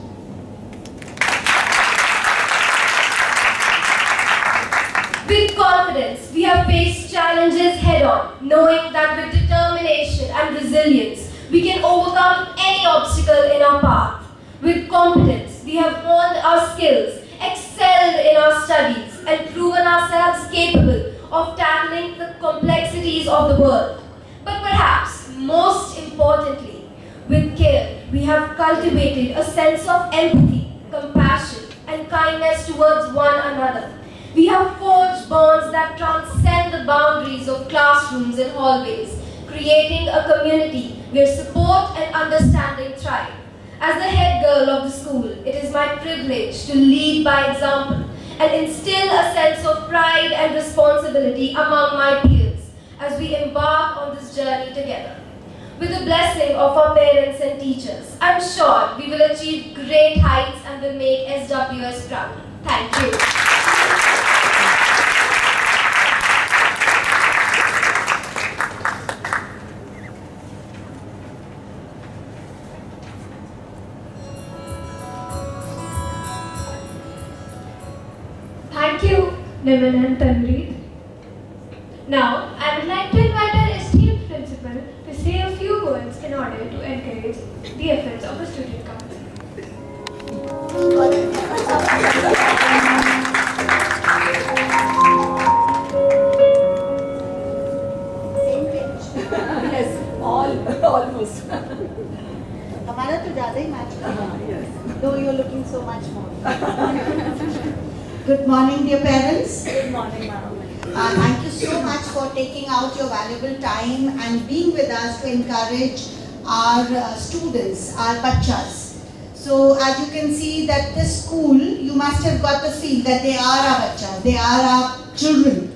With confidence, we have faced challenges head-on, knowing that with determination and resilience, we can overcome any obstacle in our path. With competence, we have honed our skills, excelled in our studies, and proven ourselves capable of tackling the complexities of the world. But perhaps most importantly, with care, we have cultivated a sense of empathy, compassion, and kindness towards one another. We have forged bonds that transcend the boundaries of classrooms and hallways, creating a community where support and understanding thrive. As the head girl of the school, it is my privilege to lead by example and instill a sense of pride and responsibility among my peers as we embark on this journey together. With the blessing of our parents and teachers, I'm sure we will achieve great heights and will make SWS proud. Thank you. Thank you, Niman and Tanveer. Now, I would like to invite our esteemed principal to say a few words in order to encourage the efforts of the student council. Yes, almost. हमारा तो ज़्यादा ही match कर रहा है, though you're looking so much more. Good morning, dear parents. Good morning, ma'am. Thank you so much for taking out your valuable time and being with us to encourage our students, our bachas. So as you can see that this school, you must have got the feel that they are our bachas, they are our children,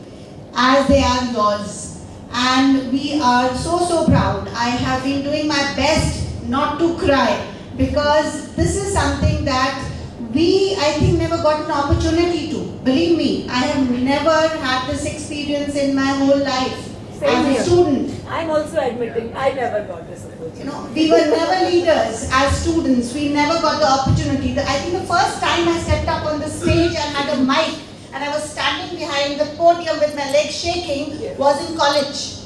as they are yours. And we are so proud. I have been doing my best not to cry because this is something that we, I think, never got an opportunity to. Believe me, I have never had this experience in my whole life. Same as here. a student. I'm also admitting I never got this opportunity. You know, we were never leaders as students. We never got the opportunity. I think the first time I stepped up on the stage and had a mic and I was standing behind the podium with my legs shaking was in college.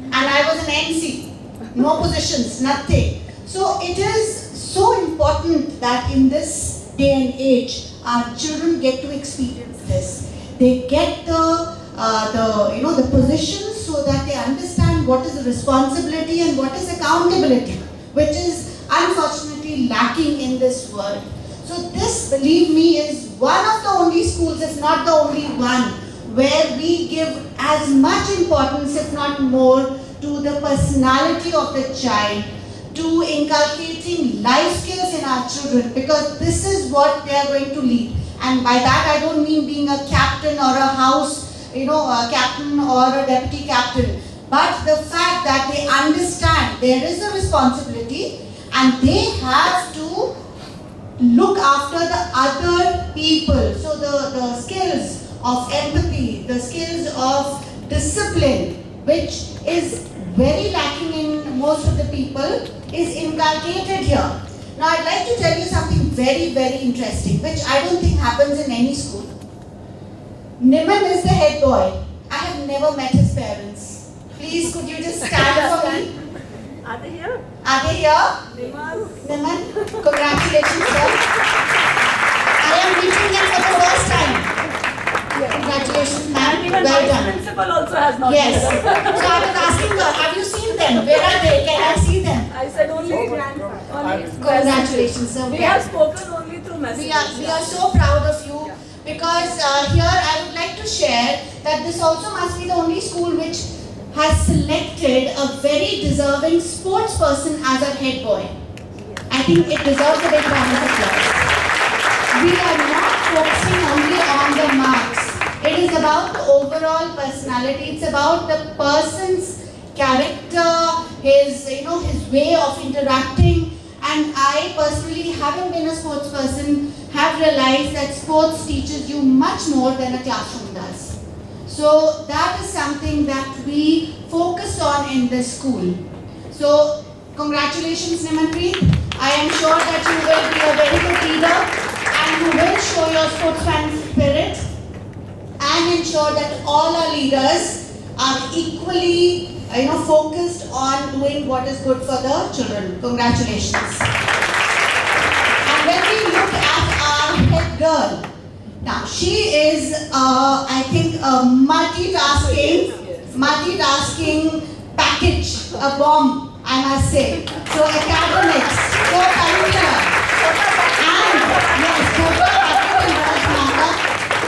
And I was an MC. No positions, nothing. So it is so important that in this day and age, our children get to experience this. They get the positions so that they understand what is the responsibility and what is accountability, which is unfortunately lacking in this world. So this, believe me, is one of the only schools, if not the only one, where we give as much importance, if not more, to the personality of the child, to inculcating life skills in our children, because this is what they are going to lead. And by that I don't mean being a captain or a house, a captain or a deputy captain, but the fact that they understand there is a responsibility and they have to look after the other people. So the skills of empathy, the skills of discipline, which is very lacking in most of the people, is inculcated here. Now I'd like to tell you something very, very interesting, which I don't think happens in any school. Niman is the head boy. I have never met his parents. Please, could you just stand for me? Are they here? Are they here? Niman, congratulations, sir. I am meeting them for the first time. Congratulations, ma'am. Even Well vice done. principal also has not Yes. met So them. I was asking her, have you seen them? Where are they? Can I see them? I said only grandfather. Congratulations, sir. We have spoken only through messages. We are so proud of you because here I would like to share that this also must be the only school which has selected a very deserving sports person as a head boy. I think it deserves a big round of applause. We are not focusing only on the marks. It is about the overall personality. It's about the person's character, his way of interacting. And I personally, having been a sports person, have realized that sports teaches you much more than a classroom does. So that is something that we focus on in this school. So congratulations, Nimanpreet. I am sure that you will be a very good leader and you will show your sportsman spirit and ensure that all our leaders are equally focused on doing what is good for the children. Congratulations. And when we look at our head girl, now she is, I think, a multitasking package, a bomb, I must say. So academics, co-curricular,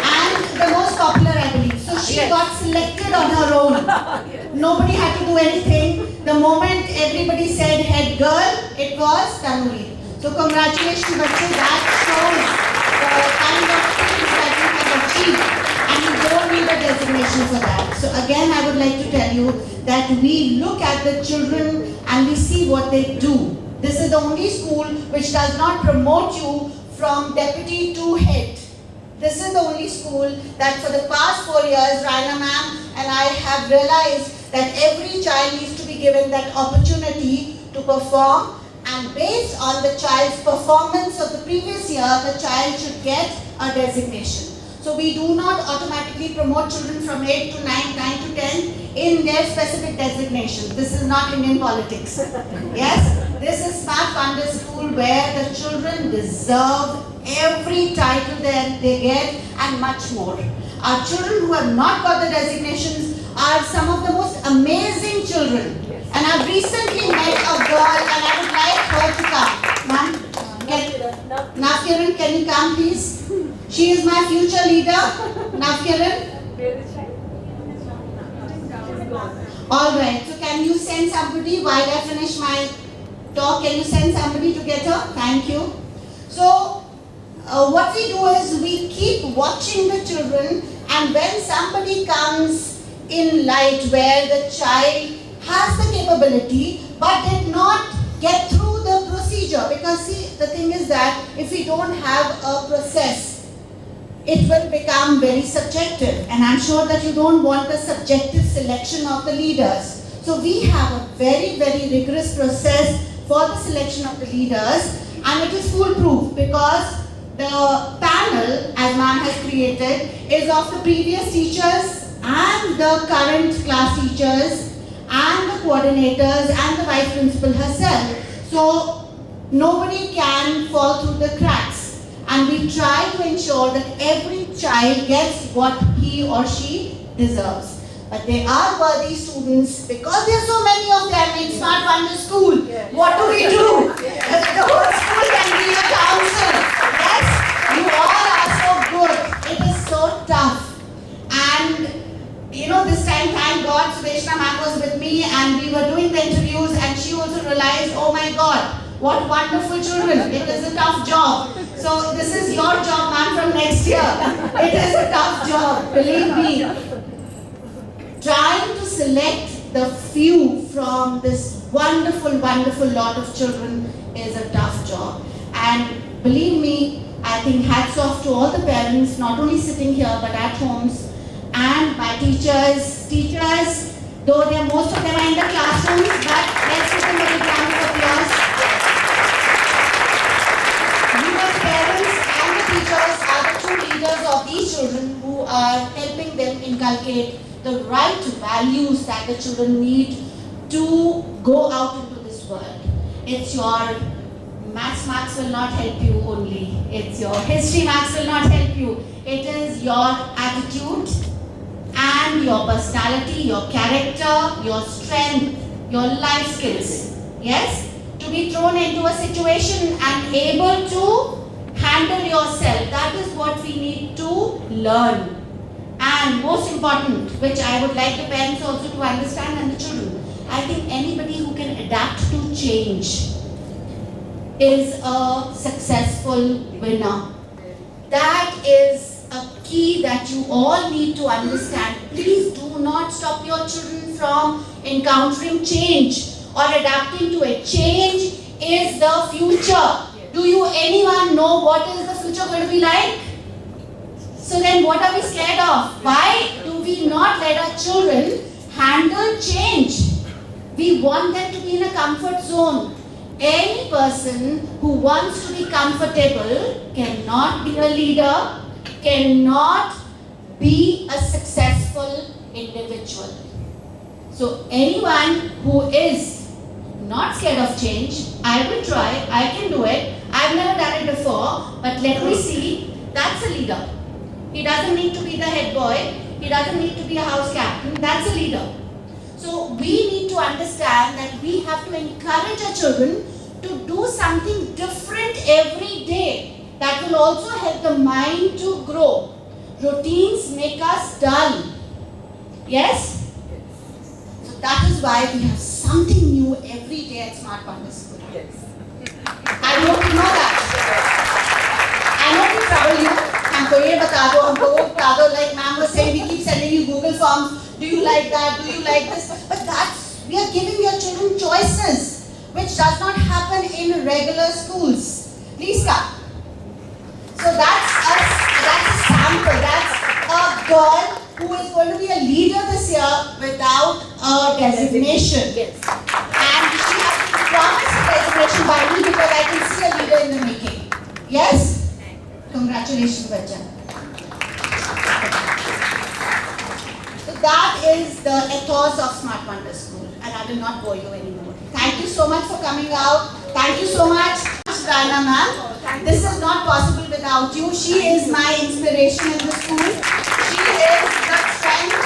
and the most popular, I believe. So she got selected on her own. Nobody had to do anything. The moment everybody said head girl, it was Tanuri. So congratulations, Bachchu. That shows the kind of things that you have achieved, and you don't need a designation for that. So again, I would like to tell you that we look at the children and we see what they do. This is the only school which does not promote you from deputy to head. This is the only school that for the past 4 years, Raina ma'am and I have realized that every child needs to be given that opportunity to perform, and based on the child's performance of the previous year, the child should get a designation. So we do not automatically promote children from 8 to 9, 9 to 10 in their specific designation. This is not Indian politics. Yes, this is Smart Wonder School where the children deserve every title that they get and much more. Our children who have not got the designations are some of the most amazing children. And I've recently met a girl and I would like her to come. Ma'am, Navkiran, can you come please? She is my future leader. Navkiran? Alright, so can you send somebody while I finish my talk? Can you send somebody to get her? Thank you. So, what we do is we keep watching the children, and when somebody comes in light where the child has the capability but did not get through the procedure, because see, the thing is that if we don't have a process, it will become very subjective, and I'm sure that you don't want the subjective selection of the leaders. So we have a very, very rigorous process for the selection of the leaders, and it is foolproof because the panel, as ma'am has created, is of the previous teachers and the current class teachers and the coordinators and the vice principal herself. So nobody can fall through the cracks. And we try to ensure that every child gets what he or she deserves. But they are worthy students because there are so many of them in Smart Wonder School. What do we do? The whole school can be a council. Yes, you all are so good. It is so tough. And this time, thank God, Sudeshna ma'am was with me and we were doing the interviews, and she also realized, oh my God, what wonderful children. It is a tough job. So this is your job, ma'am, from next year. It is a tough job, believe me. Trying to select the few from this wonderful, wonderful lot of children is a tough job. And believe me, I think hats off to all the parents, not only sitting here, but at homes, and my teachers, though most of them are in the classrooms, but let's give them a big round of applause. You as parents and the teachers are the true leaders of these children who who are helping them inculcate the right values that the children need to go out into this world. It's your maths marks will not help you only. It's your history marks will not help you. It is your attitude and your personality, your character, your strength, your life skills. Yes? To be thrown into a situation and able to handle yourself. That is what we need to learn. And most important, which I would like the parents also to understand and the children, I think anybody who can adapt to change is a successful winner. That is a key that you all need to understand. Please do not stop your children from encountering change or adapting to it. Change is the future. Do you anyone know what is the future going to be like? So then what are we scared of? Why do we not let our children handle change? We want them to be in a comfort zone. Any person who wants to be comfortable cannot be a leader, cannot be a successful individual. So anyone who is not scared of change, I will try, I can do it. I've never done it before, but let me see, that's a leader. He doesn't need to be the head boy, he doesn't need to be a house captain, that's a leader. So we need to understand that we have to encourage our children to do something different every day that will also help the mind to grow. Routines make us dull. Yes? So that is why we have something new every day at Smart Wonder School. Yes. I hope you know that. I know we trouble you. हमको ये बता दो, हमको वो बता दो. Like ma'am was saying, we keep sending you Google forms. Do you like that? Do you like this? But that's, we are giving your children choices, which does not happen in regular schools. Please come. So that's a sample. That's a girl who is going to be a leader this year without a designation. Yes. And she has to promise a designation by me because I can see a leader in the making. Yes? Congratulations, Bachcha. So that is the ethos of Smart Wonder School, and I will not bore you anymore. Thank you so much for coming out. Thank you so much, Raina ma'am. This is not possible without you. She is my inspiration in the school. She is the strength,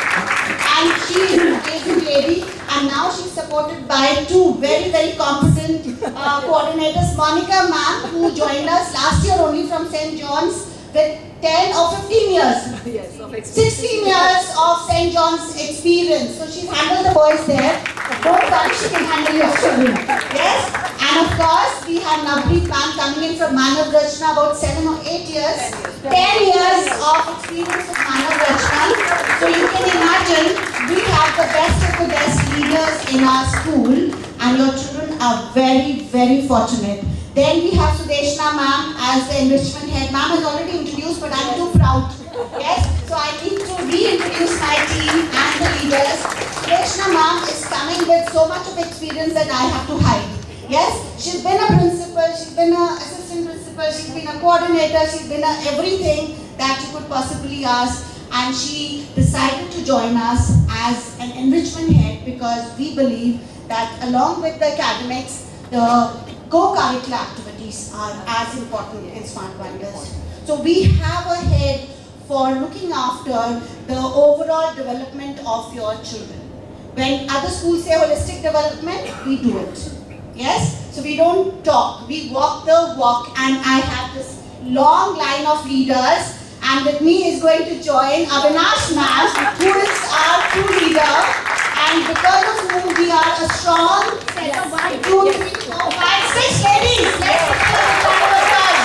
and she is an amazing lady. And now she's supported by two very, very competent coordinators. Monica ma'am, who joined us last year only from St. John's with 10 or 15 years. Yes, of 16 years of St. John's experience. So she's handled the boys there. Don't worry, she can handle your children. Yes? And of course, we have Navpreet ma'am coming in from Manav Rachna, about 7 or 8 years. 10 years of experience with Manav Rachna. So you can imagine, we have the best of the best leaders in our school, and your children are very, very fortunate. Then we have Sudeshna ma'am as the enrichment head. Ma'am is already introduced, but I'm too proud. Yes, so I need to reintroduce my team and the leaders. Sudeshna ma'am is coming with so much of experience that I have to hide. Yes, she's been a principal, she's been an assistant principal, she's been a coordinator, she's been a everything that you could possibly ask. And she decided to join us as an enrichment head because we believe that along with the academics, the co-curricular activities are as important in Smart Wonders. So we have a head for looking after the overall development of your children. When other schools say holistic development, we do it. Yes? So we don't talk, we walk the walk, and I have this long line of leaders. And with me is going to join Avinash ma'am, who is our true leader, and because of whom we are a strong set of 1, 2, 3, 4, 5, 6 ladies. Let's give a round of applause.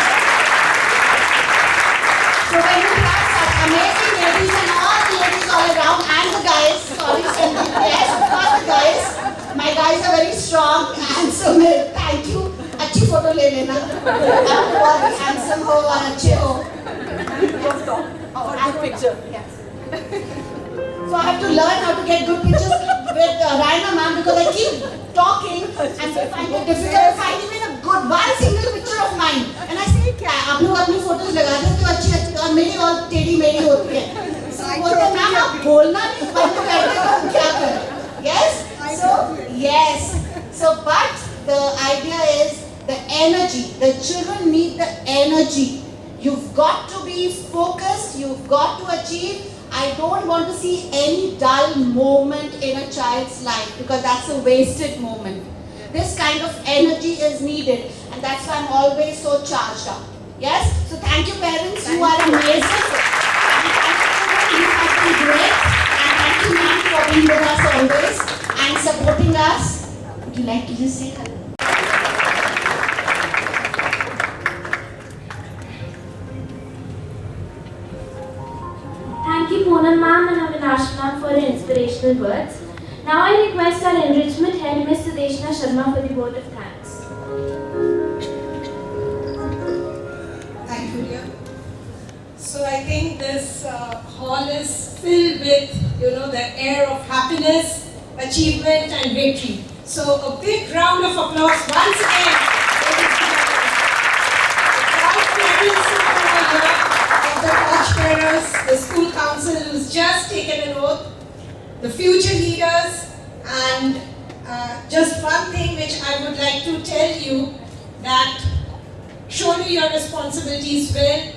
So when you have such amazing ladies and all the ladies all around, and the guys, sorry, yes, of course the guys. My guys are very strong, handsome. Thank you. अच्छी photo ले लेना. आप बहुत handsome हो और अच्छे हो. Good picture. Yes. So I have to learn how to get good pictures with Raina ma'am because I keep talking and they find it difficult to find even a good one single picture of mine. And I say, क्या आप लोग अपनी photos लगा देते हो अच्छी और मेरी और टेढ़ी मेढ़ी होती है. बोलना नहीं बंद करके तुम क्या करो? Yes? So, yes. So, but the idea is the energy. The children need the energy. You've got to be focused. You've got to achieve. I don't want to see any dull moment in a child's life because that's a wasted moment. This kind of energy is needed, and that's why I'm always so charged up. Yes? So thank you, parents. You are amazing. And thank you, children. You have been great. And thank you, ma'am, for being with us always and supporting us. Would you like to just say hello? Thank you, Poonam ma'am and Avinash ma'am, for your inspirational words. Now I request our enrichment head, Ms. Sudeshna Sharma, for the vote of thanks. Thank you, dear. So I think this hall is filled with, the air of happiness, achievement and victory. So a big round of applause once again. The torchbearers, the school council who's just taken an oath, the future leaders, and just one thing which I would like to tell you, that shoulder your responsibilities well,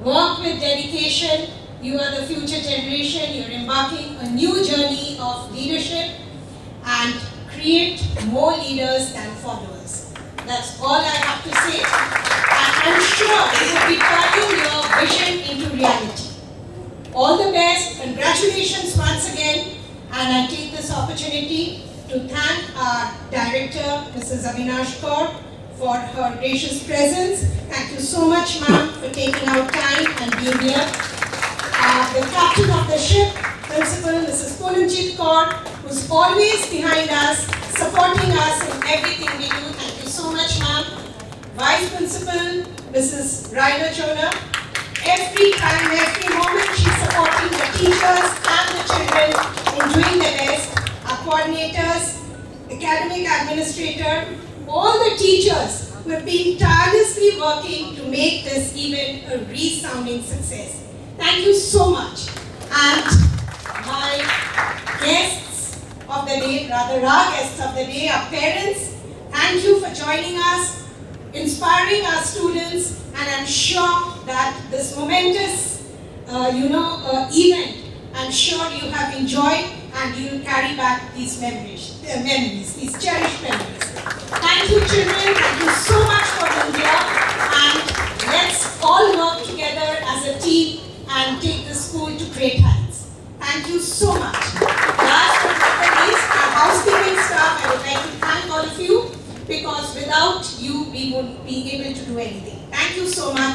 work with dedication. You are the future generation. You're embarking a new journey of leadership and create more leaders than followers. That's all I have to say. And I'm sure you will be turning your vision into reality. All the best. Congratulations once again. And I take this opportunity to thank our director, Mrs. Avinash Kaur, for her gracious presence. Thank you so much, ma'am, for taking out time and being here. The captain of the ship, Principal Mrs. Poonamjit Kaur, who's always behind us, supporting us in everything we do. Thank you so much, ma'am. Vice Principal Mrs. Raina Chona. Every time, every moment, she's supporting the teachers and the children in doing their best. Our coordinators, academic administrator, all the teachers who have been tirelessly working to make this event a resounding success. Thank you so much. And my guests of the day, rather our guests of the day, our parents, thank you for joining us, inspiring our students, and I'm sure that this momentous, event, I'm sure you have enjoyed and you will carry back these memories, these cherished memories. Thank you, children. Thank you so much for being here. And let's all work together as a team and take the school to great heights. Thank you so much. Last but not least, our housekeeping staff, I would like to thank all of you because without you, we wouldn't be able to do anything. Thank you so much.